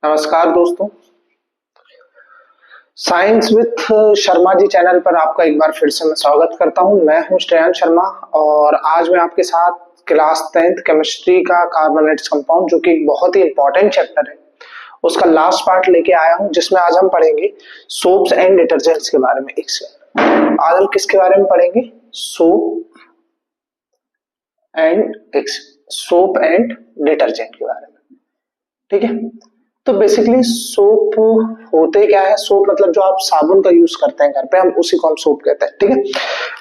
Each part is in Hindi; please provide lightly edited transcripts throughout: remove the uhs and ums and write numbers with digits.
नमस्कार दोस्तों, science with Sharma ji channel पर आपका एक बार फिर से मैं स्वागत करता हूं। मैं हूं श्रेयांश शर्मा और आज मैं आपके साथ क्लास 10th केमिस्ट्री का कार्बोनेट्स कंपाउंड जो कि एक बहुत ही इंपॉर्टेंट चैप्टर है उसका लास्ट पार्ट लेके आया हूं, जिसमें आज हम पढ़ेंगे सोप्स एंड डिटर्जेंट्स के बारे में। आज हम किसके बारे में पढ़ेंगे? सोप एंड डिटर्जेंट के बारे में। ठीक है, तो बेसिकली सोप होते क्या है? सोप मतलब जो आप साबुन का यूज करते हैं घर पे, हम उसी को हम सोप कहते हैं। ठीक है,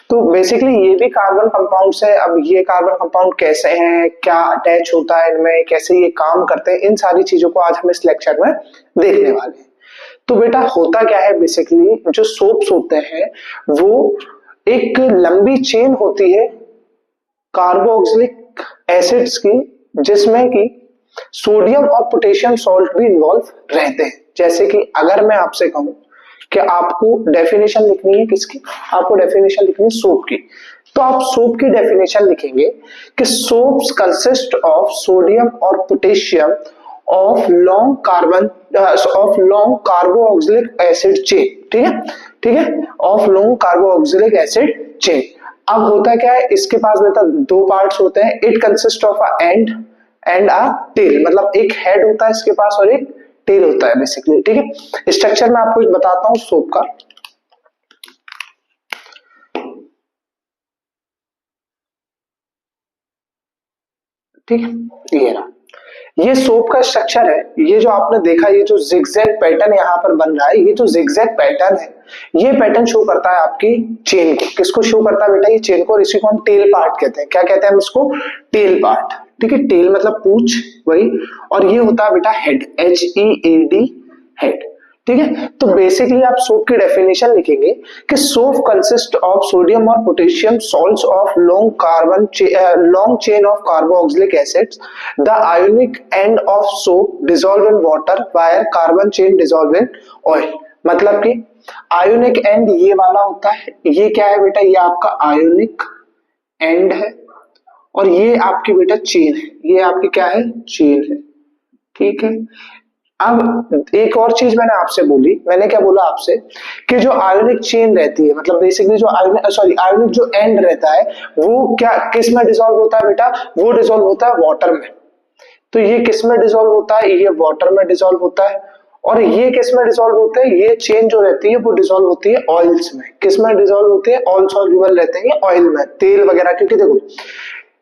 तो बेसिकली ये भी कार्बन कंपाउंड्स है। अब ये कार्बन कंपाउंड कैसे हैं, क्या अटैच होता है इनमें, कैसे ये काम करते हैं, इन सारी चीजों को आज हम इस लेक्चर में देखने वाले हैं। तो बेटा होता क्या है, बेसिकली जो सोप्स होते हैं वो एक लंबी चेन होती है कार्बोक्सिलिक एसिड्स की, जिसमें कि सोडियम और पोटेशियम सॉल्ट भी इन्वॉल्व रहते हैं। जैसे कि अगर मैं आपसे कहूं कि आपको डेफिनेशन लिखनी है किसकी, आपको डेफिनेशन लिखनी है सोप की, तो आप सोप की डेफिनेशन लिखेंगे कि सोप्स कंसिस्ट ऑफ सोडियम और potassium of long carboxylic acid chain. ठीक है, of long carboxylic acid chain. अब होता क्या है, इसके पास बेटा दो पार्ट्स होते हैं। It consist of a and a tail, मतलब एक हेड होता है इसके पास और एक टेल होता है बेसिकली। ठीक है, स्ट्रक्चर में आपको एक बताता हूं सोप का। ठीक है, ये रहा, ये सोप का स्ट्रक्चर है। ये जो आपने देखा, ये जो जिगजैग पैटर्न यहाँ पर बन रहा है, ये जो जिगजैग पैटर्न है, ये पैटर्न शो करता है आपकी चेन को। किसको शो करता है बेटा? ये चेन को। और इसी को हम टेल पार्ट कहते हैं। क्या कहते हैं हम इसको? Tail part. ठीक है, टेल मतलब पूंछ, वही। और ये होता है बेटा हेड, HEAD, हेड। ठीक है, तो बेसिकली आप सोप की डेफिनेशन लिखेंगे कि सोप कंसिस्ट ऑफ सोडियम और potassium salts of long chain of carboxylic acids. The ionic end of soap dissolve in water wire carbon chain dissolve in oil. मतलब कि आयोनिक एंड ये वाला होता है। ये क्या है बेटा? ये आपका आयोनिक एंड है और ये आपकी बेटा चेन है। ये आपकी क्या है? चेन है। ठीक है, अब एक और चीज मैंने आपसे बोली, मैंने क्या बोला आपसे कि जो आयोनिक चेन रहती है, मतलब बेसिकली जो आयोनिक जो एंड रहता है, वो क्या किस में डिसॉल्व होता है बेटा? वो डिसॉल्व होता है वाटर में। तो ये किस में डिसॉल्व होता है? ये वाटर में डिसॉल्व होता है। और ये किस में डिसॉल्व होते हैं? ये चेन जो रहती है वो डिसॉल्व होती है ऑयल्स में। किस में डिसॉल्व होती है? ऑयल सॉल्युबल रहते हैं ऑयल में, तेल वगैरह। क्योंकि देखो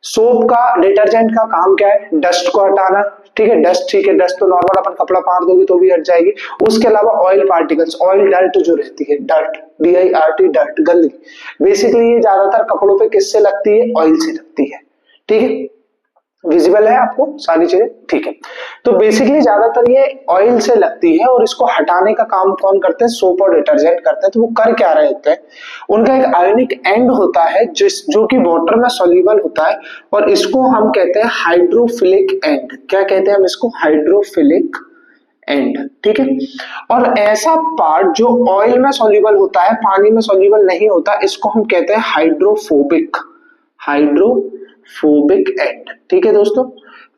सोप का, डिटर्जेंट का काम क्या है? डस्ट को हटाना। ठीक है, डस्ट, ठीक है, डस्ट तो नॉर्मल अपन कपड़ा फाड़ दोगे तो भी हट जाएगी। उसके अलावा ऑयल पार्टिकल्स, ऑयल डर्ट जो रहती है, डर्ट, DIRT, डर्ट, गंदगी। बेसिकली ये ज्यादातर कपड़ों पे किससे लगती है? ऑयल से लगती है। ठीक है, विजिबल है आपको सारी चीजें? ठीक है, तो बेसिकली ज्यादातर ये ऑयल से लगती है और इसको हटाने का काम कौन करते हैं? सोप और डिटर्जेंट करते हैं। तो वो कर क्या रहे होते हैं? उनका एक आयोनिक एंड होता है जो कि वाटर में सॉल्युबल होता है और इसको हम कहते हैं हाइड्रोफिलिक एंड। क्या कहते हैं हम इसको? Hydrophilic and. ठीक है, और ऐसा पार्ट जो ऑयल में सॉल्युबल होता है, पानी में सॉल्युबल नहीं होता, इसको हम कहते हैं हाइड्रोफोबिक एंड। ठीक है दोस्तों,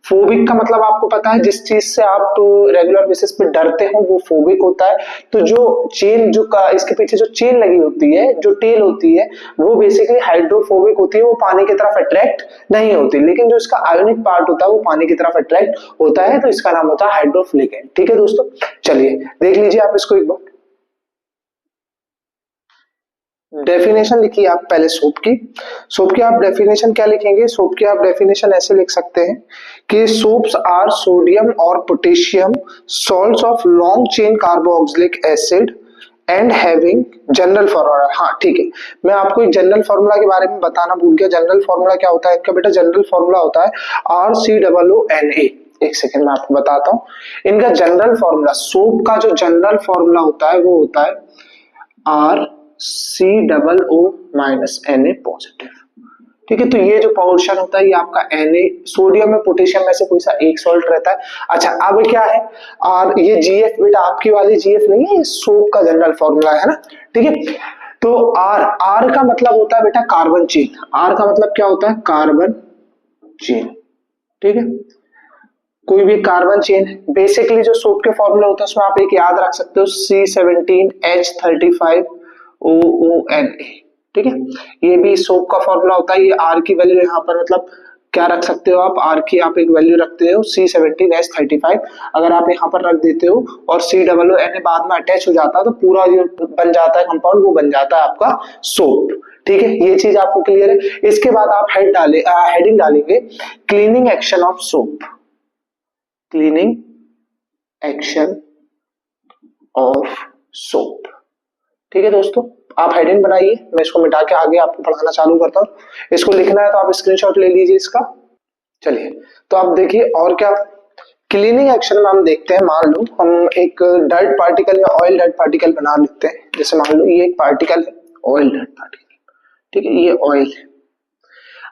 फोबिक का मतलब आपको पता है, जिस चीज से आप रेगुलर बेसिस पे डरते हो वो फोबिक होता है। तो जो चेन इसके पीछे जो चेन लगी होती है, जो टेल होती है, वो बेसिकली हाइड्रोफोबिक होती है, वो पानी की तरफ अट्रैक्ट नहीं होती। लेकिन जो इसका आयोनिक पार्ट होता है वो पानी की तरफ अट्रैक्ट होता है, तो इसका नाम होता है हाइड्रोफिलिक एंड। ठीक है दोस्तों, चलिए देख लीजिए आप इसको एक बार। डेफिनेशन लिखिए आप पहले सोप की। सोप की आप डेफिनेशन क्या लिखेंगे? सोप की आप डेफिनेशन ऐसे लिख सकते हैं कि सोप्स आर सोडियम और potassium salts of long chain carboxylic acid and having general formula. हाँ ठीक है, मैं आपको एक जनरल फॉर्मूला के बारे में बताना भूल गया। जनरल फॉर्मूला क्या होता है इनका बेटा? जनरल फॉर्मूला होता है RCOONA। एक सेकंड में आपको बताता हूं इनका जनरल फॉर्मूला। सोप का जो जनरल फॉर्मूला होता है वो होता है RCOO- पॉजिटिव। ठीक है, तो ये जो पोर्शन होता है ये आपका Na, सोडियम में पोटेशियम में से कोई सा एक सॉल्ट रहता है। अच्छा, अब क्या है? और ये GF बेटा आपकी वाली GF नहीं है, ये सोप का जनरल फॉर्मूला है ना। ठीक है, तो R का मतलब होता है बेटा कार्बन चेन। R का मतलब क्या होता है? Carbon chain. ठीक है, कोई भी कार्बन चेन है, बेसिकली जो सोप के फॉर्मूला होता है उसमें आप एक याद रख सकते हो C17H35OONA, ठीक है। ये भी सोप का फॉर्मूला होता है। ये आर की वैल्यू यहाँ पर मतलब क्या रख सकते हो आप, आर की आप एक वैल्यू रखते हो C17H35, अगर आप यहाँ पर रख देते हो और COONA बाद में अटैच हो जाता है तो पूरा जो बन जाता है कंपाउंड वो बन जाता है आपका सोप, ठीक है। ये चीज आपको क्लियर है। इसके बाद आप हेडिंग डालेंगे cleaning action of soap, cleaning action of soap, ठीक है दोस्तों। आप हेडिंग बनाइए, मैं इसको मिटा के आगे आपको पढ़ाना चालू करता हूँ। इसको लिखना है तो आप स्क्रीनशॉट ले लीजिए इसका। चलिए तो आप देखिए और क्या क्लीनिंग एक्शन में हम देखते हैं। मान लो हम एक डर्ट पार्टिकल या ऑयल डर्ट पार्टिकल बना लेते हैं। जैसे मान लो ये एक पार्टिकल है ऑयल डर्ट पार्टिकल, ठीक है, ये ऑयल है।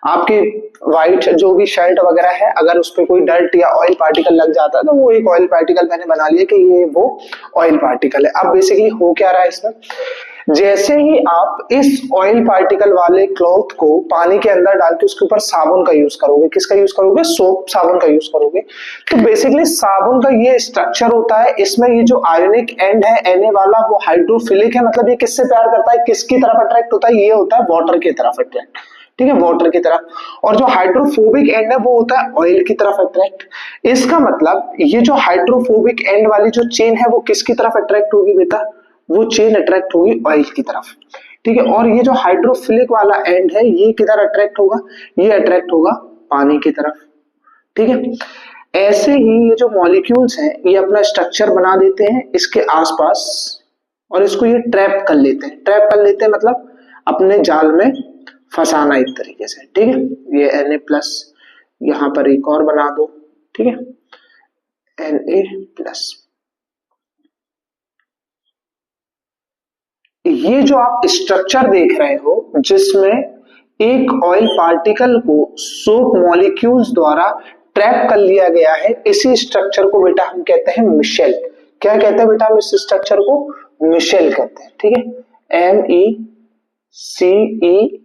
आपकी व्हाइट जो भी शर्ट वगैरह है, अगर उस पर कोई डर्ट या ऑयल पार्टिकल लग जाता है तो वो एक ऑयल पार्टिकल मैंने बना लिया कि ये वो ऑयल पार्टिकल है। अब बेसिकली हो क्या रहा है इसमें, जैसे ही आप इस ऑयल पार्टिकल वाले क्लॉथ को पानी के अंदर डाल के उसके ऊपर साबुन का यूज करोगे, किसका यूज करोगे, सोप साबुन का यूज करोगे, तो बेसिकली साबुन का ये स्ट्रक्चर होता है। इसमें ये जो आयोनिक एंड है Na वाला वो हाइड्रोफिलिक है, मतलब ये किससे प्यार करता है, किसकी तरफ अट्रैक्ट होता है, ये होता है वाटर की तरफ अट्रैक्ट, ठीक है, वाटर की तरफ। और जो हाइड्रोफोबिक एंड है वो होता है ऑयल की तरफ अट्रैक्ट। इसका मतलब ये जो हाइड्रोफोबिक एंड वाली जो चेन है वो किसकी तरफ अट्रैक्ट होगी बेटा, वो चेन अट्रैक्ट होगी ऑयल की तरफ, ठीक है। और ये जो हाइड्रोफिलिक वाला एंड है ये किधर अट्रैक्ट होगा, ये अट्रैक्ट होगा पानी की तरफ, ठीक है। ऐसे ही ये जो मॉलिक्यूल्स हैं ये अपना स्ट्रक्चर बना देते हैं इसके आसपास और इसको ये ट्रैप कर लेते हैं। ट्रैप कर लेते हैं मतलब अपने जाल में फंसाना एक तरीके से, ठीक है। ये Na+ यहां पर एक और बना दो, ठीक है, Na+। ये जो आप स्ट्रक्चर देख रहे हो जिसमें एक ऑयल पार्टिकल को सोप मॉलिक्यूल्स द्वारा ट्रैप कर लिया गया है, इसी स्ट्रक्चर को बेटा हम कहते हैं मिशेल। क्या कहते हैं बेटा हम इस स्ट्रक्चर को, मिशेल कहते हैं, ठीक है, MECELLE।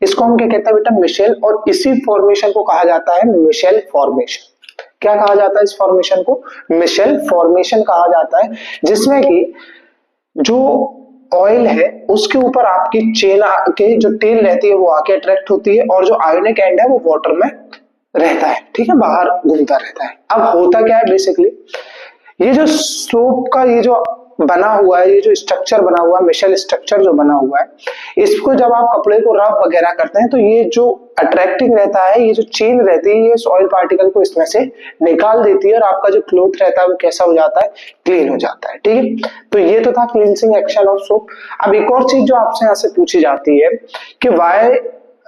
इसको हम क्या कहते हैं बेटा, मिशेल। और इसी फॉर्मेशन को कहा जाता है मिशेल फॉर्मेशन। क्या कहा जाता है इस फॉर्मेशन को, मिशेल फॉर्मेशन कहा जाता है, जिसमें कि जो ऑयल है उसके ऊपर आपकी चेन के जो टेल रहती है वो आके अट्रैक्ट होती है और जो आयोनिक एंड है वो वाटर में रहता है, ठीक है, बाहर घूमता रहता है। अब होता क्या है बेसिकली, ये जो सोप का ये जो बना हुआ है, ये जो स्ट्रक्चर बना हुआ है, मिशेल स्ट्रक्चर जो बना हुआ है, इसको जब आप कपड़े को रब वगैरह करते हैं तो ये जो अट्रैक्टिंग रहता है, ये जो चेन रहती है, ये इस ऑयल पार्टिकल को इसमें से निकाल देती है और आपका जो क्लॉथ रहता है वो कैसा हो जाता है, क्लीन हो जाता है, ठीक है। तो ये तो था क्लींसिंग एक्शन ऑफ सोप। अब एक और चीज जो आपसे यहाँ से पूछी जाती है कि वाई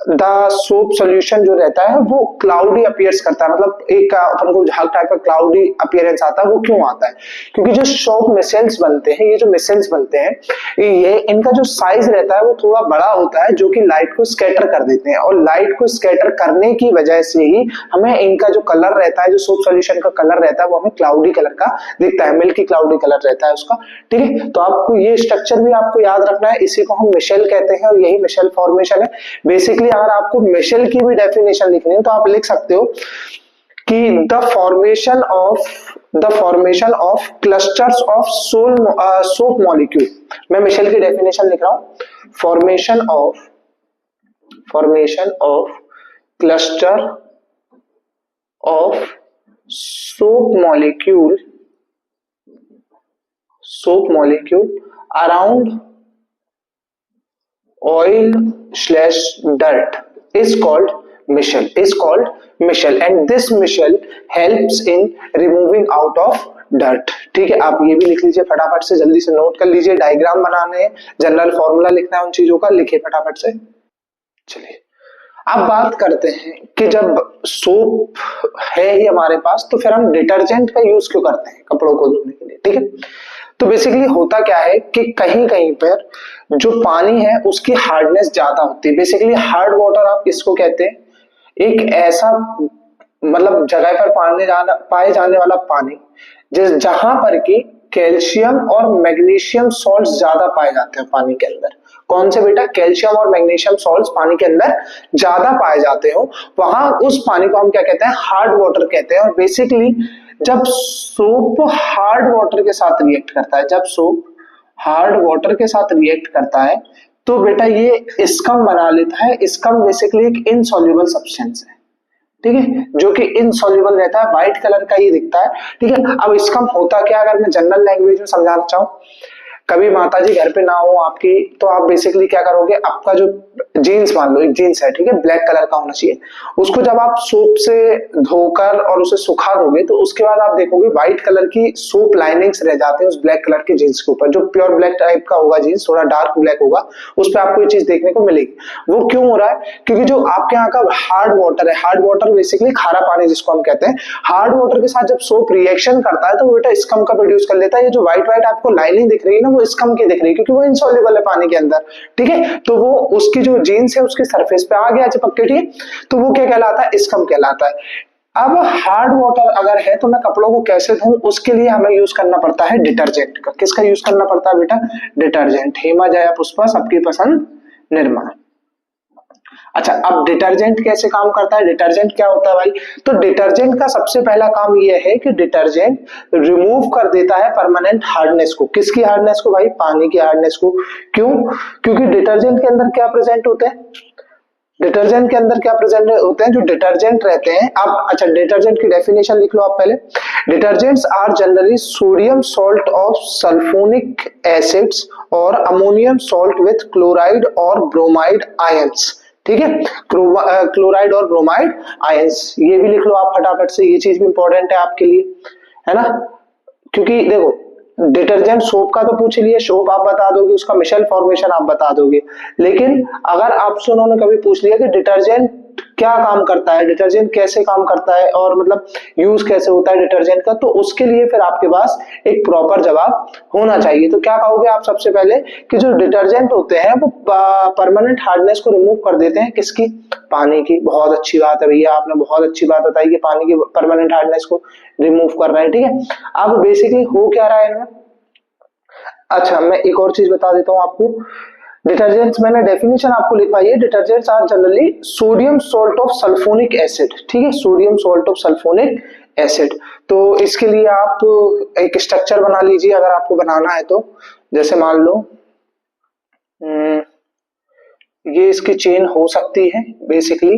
द सोप सोल्यूशन जो रहता है वो क्लाउडी अपीयर्स करता है, मतलब एक अपन को झाग टाइप का क्लाउडी अपीयरेंस आता है। वो क्यों आता है, क्योंकि जो सोप मिसेल्स बनते हैं, ये जो मिसेल्स बनते हैं, ये इनका जो साइज रहता है वो थोड़ा बड़ा होता है, जो कि लाइट को स्कैटर कर देते हैं। और लाइट को स्कैटर करने की वजह से ही हमें इनका जो कलर रहता है, जो सोप सोल्यूशन का कलर रहता है वो हमें क्लाउडी कलर का दिखता है, मिल्की क्लाउडी कलर रहता है उसका, ठीक है। तो आपको ये स्ट्रक्चर भी आपको याद रखना है, इसी को हम मिशेल कहते हैं और यही मिशेल फॉर्मेशन है। बेसिकली अगर आपको मिशेल की भी डेफिनेशन लिखनी है तो आप लिख सकते हो कि the formation of clusters of soap molecule. मैं मिशेल की डेफिनेशन लिख रहा हूं, formation of cluster of soap molecule around oil / dirt is called Michel and this Michel helps in removing out of dirt, ठीक है। आप ये भी लिख लीजिए फटाफट से, जल्दी से नोट कर लीजिए, डायग्राम बनाने हैं, जनरल फॉर्मूला लिखना है उन चीजों का, लिखिए फटाफट से। चलिए अब बात करते हैं कि जब सोप है ही हमारे पास तो फिर हम डिटर्जेंट का यूज क्यों करते हैं कपड़ों को धोने के लिए, ठीक है। तो बेसिकली होता क्या है कि कहीं कहीं पर जो पानी है उसकी हार्डनेस ज्यादा होती है। बेसिकली हार्ड वाटर आप किसको कहते हैं, एक ऐसा मतलब जगह पर पाए जाने वाला पानी जहां पर कि कैल्शियम और मैग्नीशियम सॉल्ट ज्यादा पाए जाते हैं पानी के अंदर, कौन से बेटा, कैल्शियम और मैग्नीशियम सॉल्ट्स पानी के अंदर ज्यादा पाए जाते हो, वहां उस पानी को हम क्या कहते हैं, हार्ड वाटर कहते हैं। और बेसिकली जब सोप हार्ड वाटर के साथ रिएक्ट करता है, जब सोप हार्ड वाटर के साथ रिएक्ट करता है तो बेटा ये स्कम बना लेता है। स्कम बेसिकली एक इनसॉल्युबल सब्सटेंस है, ठीक है, जो कि इनसॉल्युबल रहता है, व्हाइट कलर का ही दिखता है, ठीक है। अब स्कम होता क्या, अगर मैं जनरल लैंग्वेज में समझाना चाहूँ, कभी माताजी घर पे ना हो आपकी, तो आप बेसिकली क्या करोगे, आपका जो जीन्स, मान लो एक जीन्स है, ठीक है, ब्लैक कलर का होना चाहिए, उसको जब आप सोप से धोकर और उसे सुखा दोगे तो उसके बाद आप देखोगे व्हाइट कलर की सोप लाइनिंग्स रह जाते हैं उस ब्लैक कलर के जीन्स के ऊपर। जो प्योर ब्लैक टाइप का होगा जीन्स, थोड़ा डार्क ब्लैक होगा, उस पर आपको ये चीज देखने को मिलेगी। वो क्यों हो रहा है, क्योंकि जो आपके यहाँ का हार्ड वाटर है, हार्ड वाटर बेसिकली खारा पानी जिसको हम कहते हैं, हार्ड वाटर के साथ जब सोप रिएक्शन करता है तो बेटा स्कम का प्रोड्यूस कर लेता है। ये जो व्हाइट व्हाइट आपको लाइनिंग दिख रही है ना, वो स्कम की दिख रही है, क्योंकि वो इनसॉल्युबल है पानी के अंदर, ठीक है। तो वो उसकी जो जीन्स है उसके सरफेस पे आ गया चिपक के, ठीक है, तो वो क्या कहलाता है, स्कम कहलाता है। अब हार्ड वाटर अगर है तो मैं कपड़ों को कैसे धोऊं, उसके लिए हमें यूज करना पड़ता है डिटर्जेंट का। किसका यूज करना पड़ता है बेटा, डिटर्जेंट। हेमा जया पुष्पा सबकी पसंद निर्मा। अच्छा, अब डिटर्जेंट कैसे काम करता है, डिटर्जेंट क्या होता है भाई, तो डिटर्जेंट का सबसे पहला काम यह है कि डिटर्जेंट रिमूव कर देता है परमानेंट हार्डनेस को। किसकी हार्डनेस को भाई, पानी की हार्डनेस को। क्यों, क्योंकि डिटर्जेंट के अंदर क्या प्रेजेंट होते हैं, डिटर्जेंट के अंदर क्या प्रेजेंट होते हैं, जो डिटर्जेंट रहते हैं। अब अच्छा, डिटर्जेंट की डेफिनेशन लिख लो आप पहले। Detergents are generally sodium salt of sulphonic acids और अमोनियम सॉल्ट विथ क्लोराइड और ब्रोमाइड आयंस, ठीक है, क्लोराइड और ब्रोमाइड आयंस, ये भी लिख लो आप फटाफट से, ये चीज भी इंपॉर्टेंट है आपके लिए, है ना। क्योंकि देखो, डिटर्जेंट सोप का तो पूछ लिए, सोप आप बता दोगे, उसका मिशेल फॉर्मेशन आप बता दोगे, लेकिन अगर आपसे उन्होंने कभी पूछ लिया कि डिटर्जेंट क्या काम करता है, डिटर्जेंट कैसे काम करता है, और मतलब यूज कैसे होता है डिटर्जेंट का, तो उसके लिए फिर आपके पास एक प्रॉपर जवाब होना चाहिए। तो क्या कहोगे आप सबसे पहले, कि जो डिटर्जेंट होते हैं वो परमानेंट हार्डनेस को रिमूव कर देते हैं, किसकी, पानी की। बहुत अच्छी बात है भैया, आपने बहुत अच्छी बात बताई कि पानी की परमानेंट हार्डनेस को रिमूव कर रहे हैं, ठीक है। अब बेसिकली हो क्या रहा है इनमें, अच्छा मैं एक और चीज बता देता हूँ आपको। डिटर्जेंट्स मैंने डेफिनेशन आपको लिखवाई है, detergents are generally sodium salt of sulphonic acid, ठीक है, sodium salt of sulphonic acid. तो इसके लिए आप एक स्ट्रक्चर बना लीजिए अगर आपको बनाना है तो। जैसे मान लो ये इसकी चेन हो सकती है बेसिकली,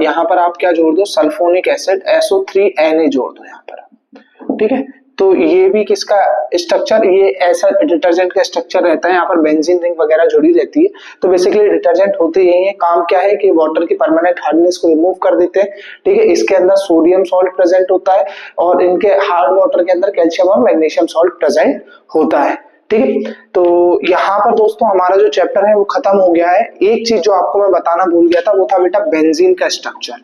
यहाँ पर आप क्या जोड़ दो, सल्फोनिक एसिड SO3Na जोड़ दो यहाँ पर, ठीक है। तो ये भी किसका स्ट्रक्चर, ये ऐसा डिटर्जेंट का स्ट्रक्चर रहता है, यहाँ पर बेंजीन रिंग वगैरह जुड़ी रहती है। तो बेसिकली डिटर्जेंट होते यही है, काम क्या है कि वाटर की परमानेंट हार्डनेस को रिमूव कर देते हैं, ठीक है। इसके अंदर सोडियम सॉल्ट प्रेजेंट होता है और इनके हार्ड वाटर के अंदर कैल्शियम और मैग्नीशियम सॉल्ट प्रेजेंट होता है, ठीक है। तो यहाँ पर दोस्तों हमारा जो चैप्टर है वो खत्म हो गया है। एक चीज जो आपको मैं बताना भूल गया था वो था बेटा बेंजीन का स्ट्रक्चर,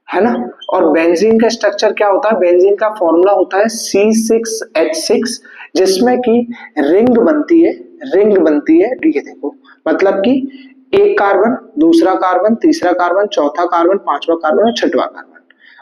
है ना। और बेंजीन का स्ट्रक्चर क्या होता है, बेंजीन का फॉर्मूला होता है C6H6, जिसमें कि रिंग बनती है, रिंग बनती है, ठीक है। देखो मतलब कि एक कार्बन, दूसरा कार्बन, तीसरा कार्बन, चौथा कार्बन, पांचवा कार्बन और छठवां कार्बन,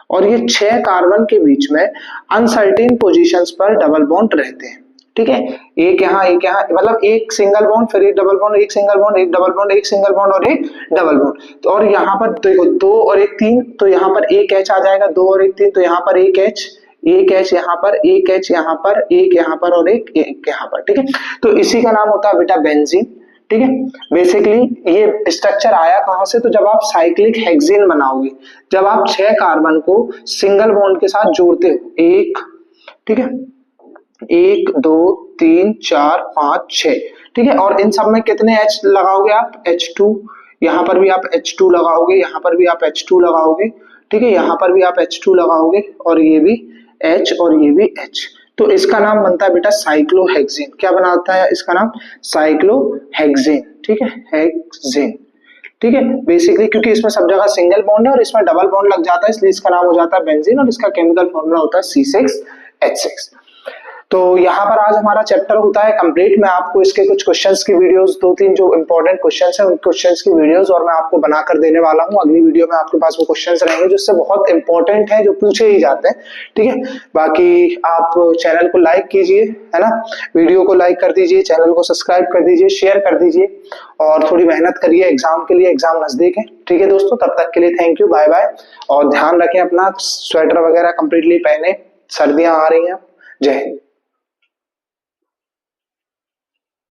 और ये 6 कार्बन के बीच में अनसर्टेन पोजीशंस पर डबल बॉन्ड रहते हैं, ठीक है। एक यहाँ मतलब एक सिंगल बॉन्ड, फिर एक डबल बॉन्ड, एक सिंगल बॉन्ड, एक डबल बॉन्ड, एक सिंगल बॉन्ड और एक डबल बॉन्ड। तो और यहाँ पर देखो 2 और 1 3, तो यहाँ पर एक H आ जाएगा, 2 और 1 3, तो यहाँ पर एक H, एक H यहाँ पर, एक H यहाँ पर, एक यहाँ पर और एक यहाँ पर, ठीक है। तो इसी का नाम होता है बेटा बेंजीन, ठीक है। बेसिकली ये स्ट्रक्चर आया कहां से, तो जब आप साइक्लिक हेक्सेन बनाओगे, जब आप 6 कार्बन को सिंगल बॉन्ड के साथ जोड़ते हो, एक, ठीक है, 1 2 3 4 5 6, ठीक है। और इन सब में कितने H लगाओगे आप, H2, यहाँ पर भी आप H2 लगाओगे, यहाँ पर भी आप H2 लगाओगे, ठीक है, यहाँ पर भी आप H2 लगाओगे, और ये भी H और ये भी H। तो इसका नाम बनता है बेटा साइक्लोहेक्सेन। क्या बनाता है इसका नाम, साइक्लोहेक्सेन, ठीक है, हेक्सेन, ठीक है। बेसिकली क्योंकि इसमें सब जगह सिंगल बॉन्ड है और इसमें डबल बॉन्ड लग जाता है, इसलिए इसका नाम हो जाता है बेंजीन, और इसका केमिकल फॉर्मूला होता है C6H6। तो यहाँ पर आज हमारा चैप्टर होता है कंप्लीट। मैं आपको इसके कुछ क्वेश्चंस की वीडियोस, 2-3 जो इंपॉर्टेंट क्वेश्चंस हैं उन क्वेश्चंस की वीडियोस और मैं आपको बनाकर देने वाला हूँ। अगली वीडियो में आपके पास वो क्वेश्चंस रहेंगे जिससे बहुत इंपॉर्टेंट है, जो पूछे ही जाते हैं, ठीक है। बाकी आप चैनल को लाइक कीजिए, है ना, वीडियो को लाइक कर दीजिए, चैनल को सब्सक्राइब कर दीजिए, शेयर कर दीजिए और थोड़ी मेहनत करिए एग्जाम के लिए, एग्जाम नजदीक है, ठीक है दोस्तों। तब तक के लिए थैंक यू, बाय बाय, और ध्यान रखें अपना, स्वेटर वगैरह कंप्लीटली पहने, सर्दियां आ रही हैं। जय हिंद।